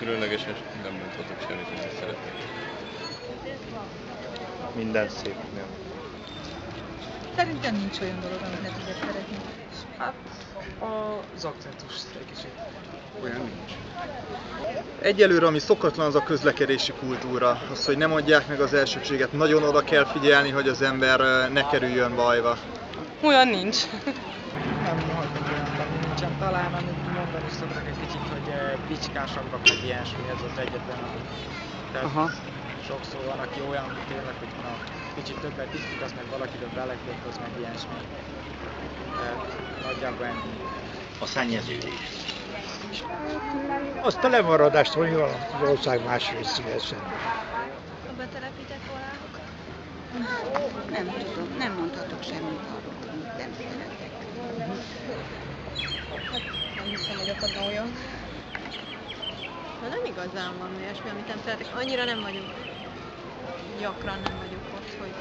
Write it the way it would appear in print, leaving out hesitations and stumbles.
különlegesen nem mondhatok semmit, amit szeretnék. Minden szép. Ja. Szerintem nincs olyan dolog, amit ne tudok szeretni. Hát az akcentus egy kicsit. Olyan nincs. Egyelőre, ami szokatlan, az a közlekedési kultúra. Az, hogy nem adják meg az elsőbséget, nagyon oda kell figyelni, hogy az ember ne kerüljön bajba. Olyan nincs. Nem hallottam olyan, ami nincsen. Talán amit mondani szoktak egy kicsit, hogy picskásabbak, meg ilyesmi, ez az egyetlen, ami. Tehát sokszor van, aki olyan, hogy tényleg, hogy na, kicsit többet iszik, az meg valakitől beleköt, az meg ilyesmi. Tehát nagyjából ennyi. A szennyeződés. Azt a lemaradást, hogy az ország más részével szemben. A betelepített volákok? Nem tudom, nem mondhatok semmit arról, hogy nem szeretek. Nem hiszem, hogy akadna olyan. Na nem igazán van olyasmi, amit nem szeretek. Annyira nem vagyok. Gyakran nem vagyok ott, hogy